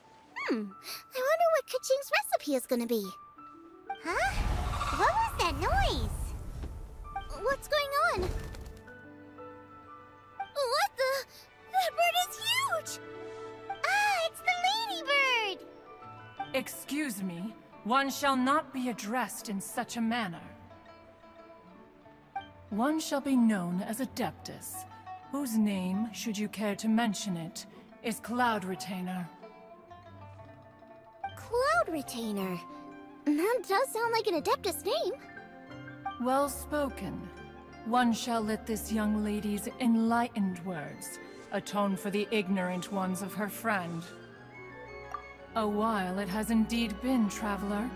I wonder what Kuching's recipe is gonna be. Huh? What was that noise? What's going on? What the? That bird is huge! Ah, it's the ladybird! Excuse me, one shall not be addressed in such a manner. One shall be known as Adeptus, whose name, should you care to mention it, is Cloud Retainer. Cloud Retainer? That does sound like an Adeptus name. Well spoken. One shall let this young lady's enlightened words atone for the ignorant ones of her friend. A while it has indeed been, traveler.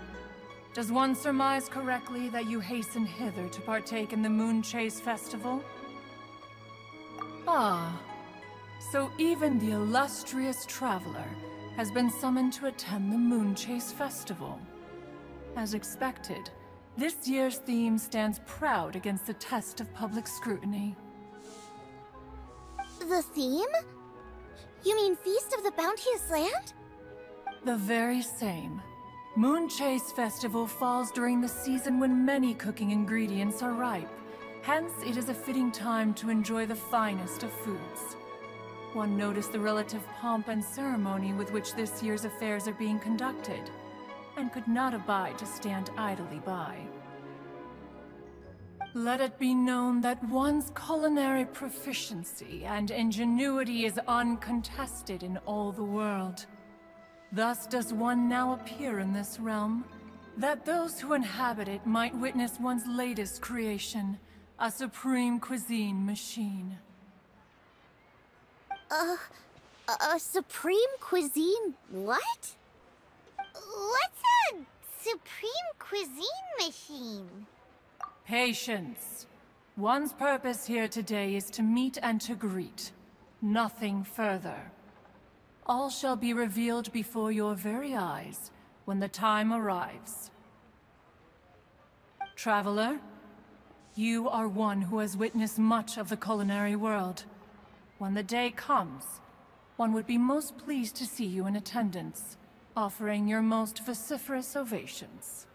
Does one surmise correctly that you hasten hither to partake in the Moonchase festival? Ah, so even the illustrious traveler has been summoned to attend the Moonchase festival. As expected, this year's theme stands proud against the test of public scrutiny. The theme? You mean Feast of the Bounteous Land? The very same. Moonchase Festival falls during the season when many cooking ingredients are ripe. Hence, it is a fitting time to enjoy the finest of foods. One noticed the relative pomp and ceremony with which this year's affairs are being conducted, and could not abide to stand idly by. Let it be known that one's culinary proficiency and ingenuity is uncontested in all the world. Thus does one now appear in this realm, that those who inhabit it might witness one's latest creation, a supreme cuisine machine. A supreme cuisine what? What's a supreme cuisine machine? Patience. One's purpose here today is to meet and to greet. Nothing further. All shall be revealed before your very eyes when the time arrives. Traveler, you are one who has witnessed much of the culinary world. When the day comes, one would be most pleased to see you in attendance, offering your most vociferous ovations.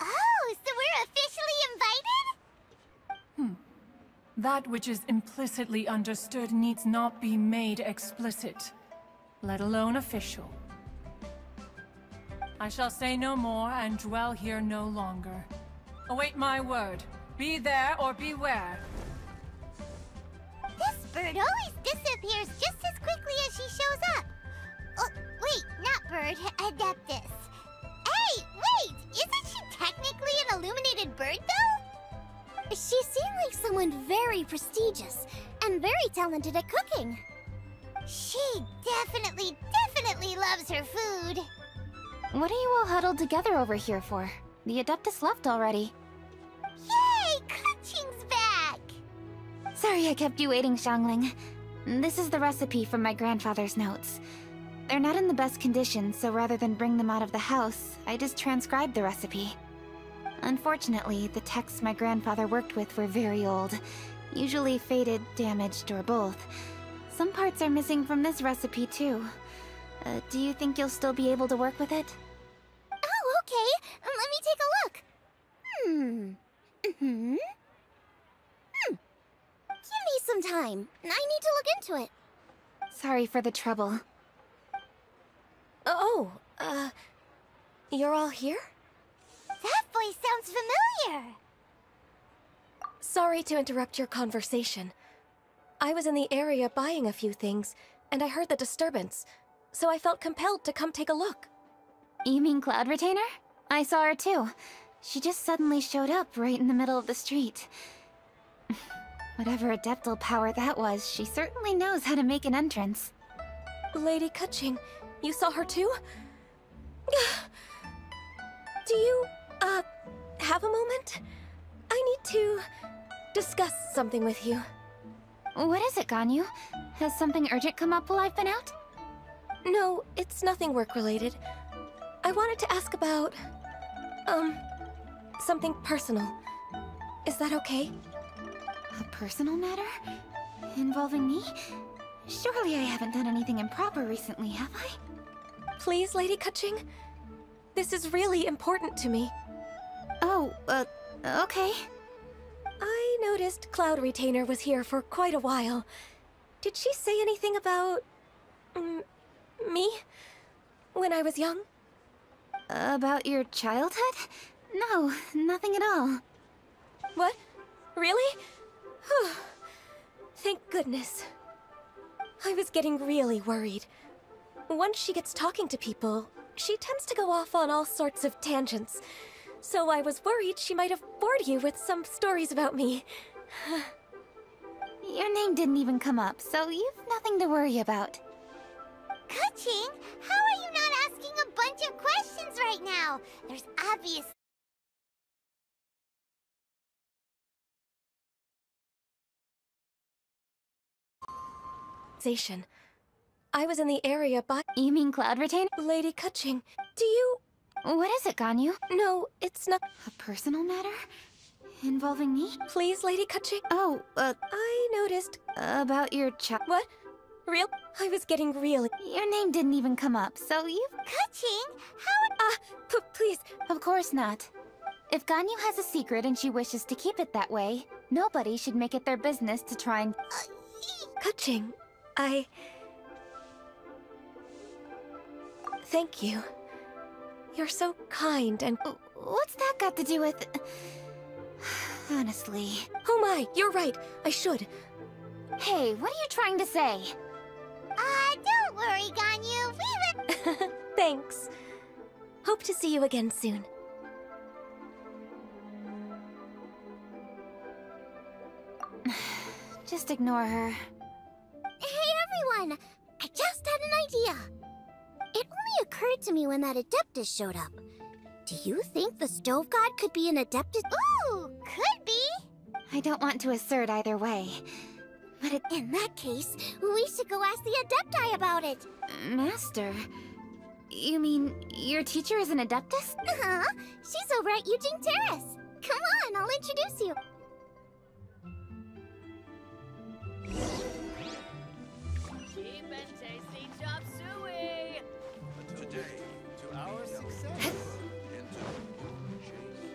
Oh, so we're officially invited? That which is implicitly understood needs not be made explicit, let alone official. I shall say no more and dwell here no longer. Await my word. Be there or beware. This bird always disappears just as quickly as she shows up. Oh, wait, not bird, Adeptus. Hey, wait! Isn't she technically an illuminated bird, though? She seemed like someone very prestigious and very talented at cooking. She definitely loves her food. What are you all huddled together over here for? The Adeptus left already. Yay! Kuching's back! Sorry I kept you waiting, Xiangling. This is the recipe from my grandfather's notes. They're not in the best condition, so rather than bring them out of the house, I just transcribed the recipe. Unfortunately, the texts my grandfather worked with were very old, usually faded, damaged, or both. Some parts are missing from this recipe, too. Do you think you'll still be able to work with it? Oh, okay. Let me take a look. Give me some time. I need to look into it. Sorry for the trouble. Oh, you're all here? That voice sounds familiar. Sorry to interrupt your conversation. I was in the area buying a few things, and I heard the disturbance, so I felt compelled to come take a look. You mean Cloud Retainer? I saw her too. She just suddenly showed up right in the middle of the street. Whatever adeptal power that was, she certainly knows how to make an entrance. Lady Kuching, you saw her too? Do you, have a moment? I need to discuss something with you. What is it, Ganyu? Has something urgent come up while I've been out? No, it's nothing work-related. I wanted to ask about, something personal. Is that okay? A personal matter? Involving me? Surely I haven't done anything improper recently, have I? Please, Lady Kuching. This is really important to me. Oh, okay. I noticed Cloud Retainer was here for quite a while. Did she say anything about... me? When I was young? About your childhood? No, nothing at all. What? Really? Thank goodness. I was getting really worried. Once she gets talking to people, she tends to go off on all sorts of tangents. So I was worried she might have bored you with some stories about me. Your name didn't even come up, so you've nothing to worry about. Kuching, how are you not asking a bunch of questions right now? There's obvious... I was in the area by... You mean Cloud Retainer? Lady Kuching, do you... What is it, Ganyu? No, it's not... A personal matter? Involving me? Please, Lady Kuching. Oh, I noticed... About your child... What? Real? I was getting really... Your name didn't even come up, so you... Kuching, how... please. Of course not. If Ganyu has a secret and she wishes to keep it that way, nobody should make it their business to try and... Kuching, Thank you. You're so kind and... What's that got to do with... Honestly... Oh my, you're right. I should. Hey, what are you trying to say? Don't worry, Ganyu. Thanks. Hope to see you again soon. Just ignore her. Hey everyone! I just had an idea. It only occurred to me when that Adeptus showed up. Do you think the Stove God could be an Adeptus? Ooh, could be! I don't want to assert either way. But in that case, we should go ask the Adepti about it. Master? You mean your teacher is an Adeptus? Uh-huh. She's over at Eugene Terrace. Come on, I'll introduce you. Cheap and tasty chop suey! Today, to our success, into Moonchase.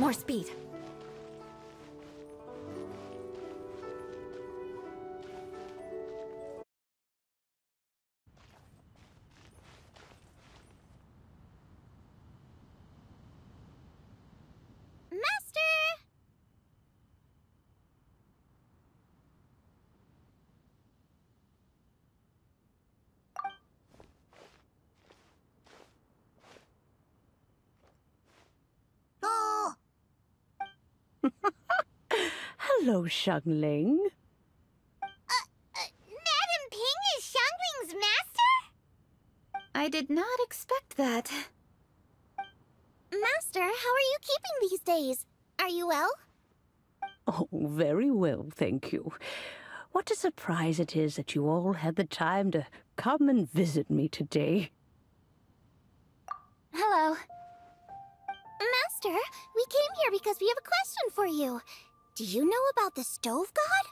more speed. Hello, Xiangling. Madam Ping is Xiangling's master? I did not expect that. Master, how are you keeping these days? Are you well? Oh, very well, thank you. What a surprise it is that you all had the time to come and visit me today. Hello. Master, we came here because we have a question for you. Do you know about the Stove God?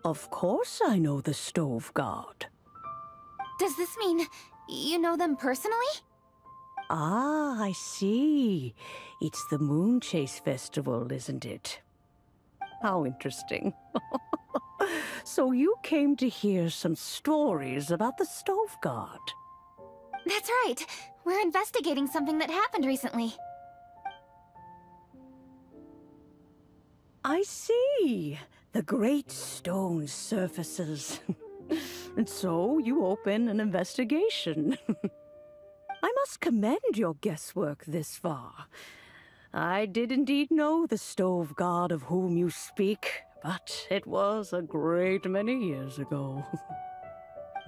Of course I know the Stove God. Does this mean you know them personally? Ah, I see. It's the Moonchase festival, isn't it? How interesting. So you came to hear some stories about the Stove God. That's right. We're investigating something that happened recently. I see. The great stone surfaces. And so you open an investigation. I must commend your guesswork this far. I did indeed know the Stove God of whom you speak, but it was a great many years ago.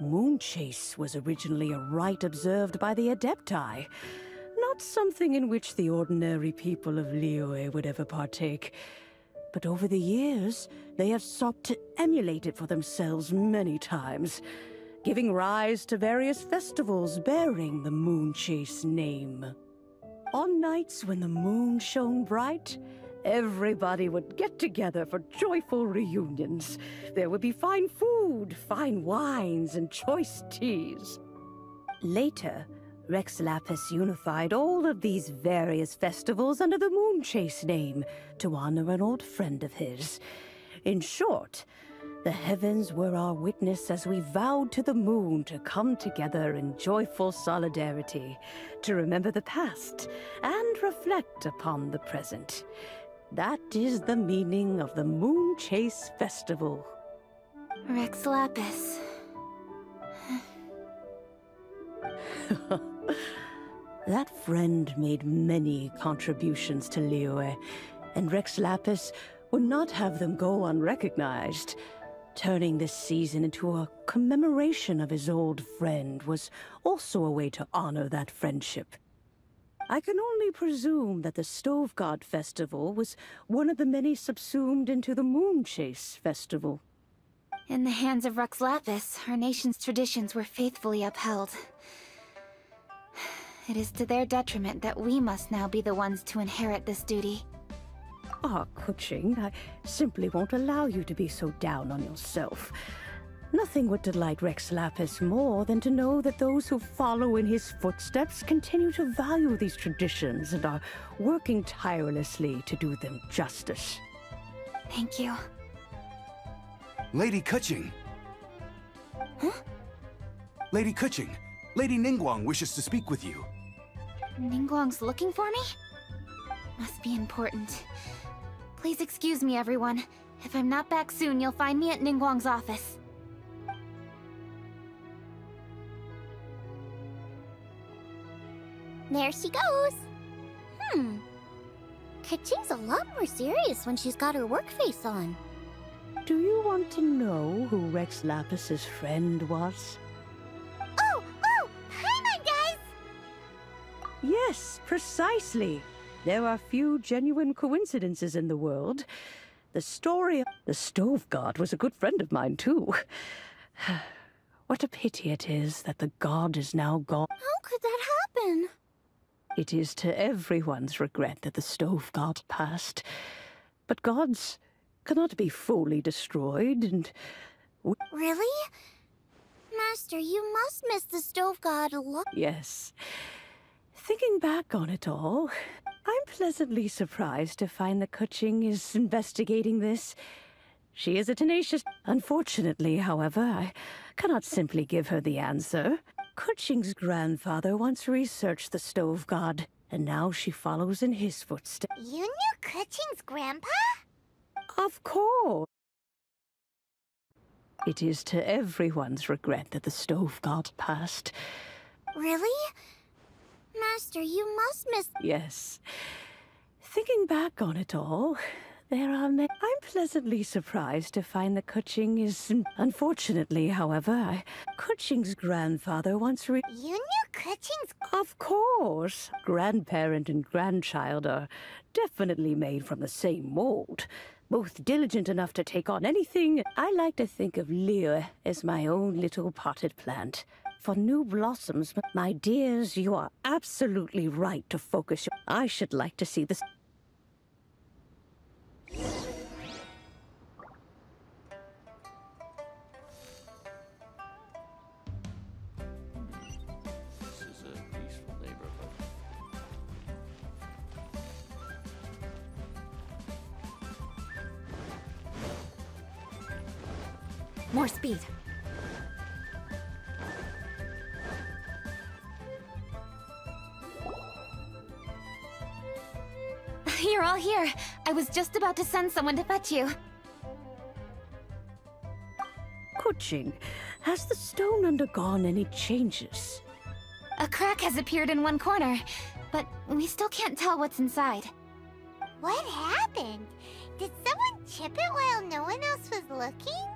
Moonchase was originally a rite observed by the Adepti, not something in which the ordinary people of Liyue would ever partake. But over the years, they have sought to emulate it for themselves many times, giving rise to various festivals bearing the Moonchase name. On nights when the moon shone bright, everybody would get together for joyful reunions. There would be fine food, fine wines, and choice teas. Later, Rex Lapis unified all of these various festivals under the Moonchase name to honor an old friend of his. In short, the heavens were our witness as we vowed to the moon to come together in joyful solidarity, to remember the past and reflect upon the present. That is the meaning of the Moonchase Festival. Rex Lapis. That friend made many contributions to Liyue, and Rex Lapis would not have them go unrecognized. Turning this season into a commemoration of his old friend was also a way to honor that friendship. I can only presume that the Stove God Festival was one of the many subsumed into the Moonchase Festival. In the hands of Rex Lapis, our nation's traditions were faithfully upheld. It is to their detriment that we must now be the ones to inherit this duty. Ah, Kuching, I simply won't allow you to be so down on yourself. Nothing would delight Rex Lapis more than to know that those who follow in his footsteps continue to value these traditions and are working tirelessly to do them justice. Thank you. Lady Kuching! Huh? Lady Kuching, Lady Ningguang wishes to speak with you. Ningguang's looking for me? Must be important. Please excuse me, everyone. If I'm not back soon, you'll find me at Ningguang's office. There she goes. Kuching's a lot more serious when she's got her work face on. Do you want to know who Rex Lapis's friend was? Oh! Hi, my guys! Yes, precisely. There are few genuine coincidences in the world. The story of the Stove God was a good friend of mine, too. What a pity it is that the god is now gone. How could that happen? It is to everyone's regret that the Stove God passed. But gods cannot be fully destroyed, and... Really? Master, you must miss the Stove God a lot. Yes. Thinking back on it all, I'm pleasantly surprised to find that Kuching is investigating this. She is a tenacious... Unfortunately, however, I cannot simply give her the answer. Kuching's grandfather once researched the stove god, and now she follows in his footsteps. You knew Kuching's grandpa? Of course. It is to everyone's regret that the stove god passed. Really? Master, you must miss... Yes. Thinking back on it all, there are many... I'm pleasantly surprised to find that Kuching is... Unfortunately, however, Kuching's grandfather once You knew Kuching's... Of course. Grandparent and grandchild are definitely made from the same mold. Both diligent enough to take on anything. I like to think of Leo as my own little potted plant. For new blossoms, my dears, you are absolutely right to focus your... I should like to see this... This is a peaceful neighborhood. More speed. You're all here. I was just about to send someone to fetch you. Kuching, has the stone undergone any changes? A crack has appeared in one corner, but we still can't tell what's inside. What happened? Did someone chip it while no one else was looking?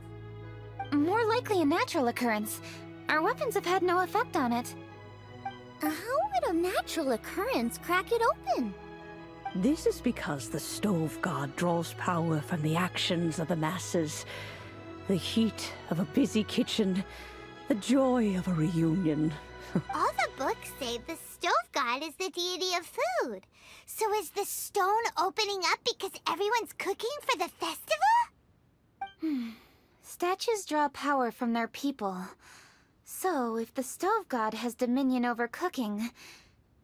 More likely a natural occurrence. Our weapons have had no effect on it. How would a natural occurrence crack it open? This is because the stove god draws power from the actions of the masses. The heat of a busy kitchen, the joy of a reunion. All the books say the stove god is the deity of food. So is the stone opening up because everyone's cooking for the festival? Statues draw power from their people. So, if the stove god has dominion over cooking,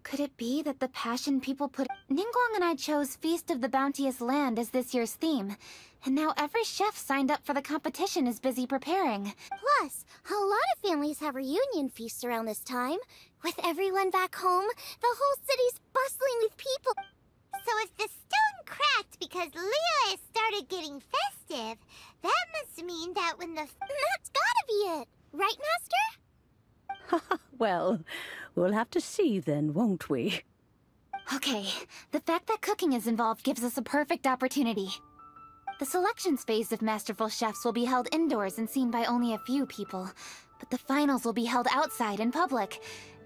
could it be that the passion people put... Ningguang and I chose Feast of the Bounteous Land as this year's theme, and now every chef signed up for the competition is busy preparing. Plus, a lot of families have reunion feasts around this time. With everyone back home, the whole city's bustling with people. So if the stone cracked because Leo has started getting festive, that must mean that when the... That's gotta be it! Right, Master? Well, we'll have to see then, won't we? Okay, the fact that cooking is involved gives us a perfect opportunity. The selections phase of Masterful Chefs will be held indoors and seen by only a few people, but the finals will be held outside in public.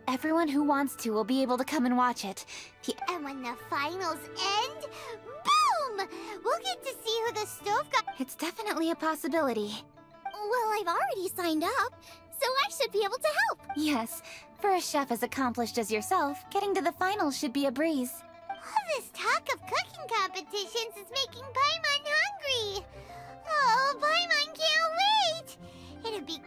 Everyone who wants to will be able to come and watch it. And when the finals end, boom! We'll get to see who the stove god... It's definitely a possibility. Well, I've already signed up, so I should be able to help. Yes, for a chef as accomplished as yourself, getting to the finals should be a breeze. All this talk of cooking competitions is making Paimon hungry. Oh, Paimon can't wait! It'd be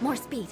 More speed.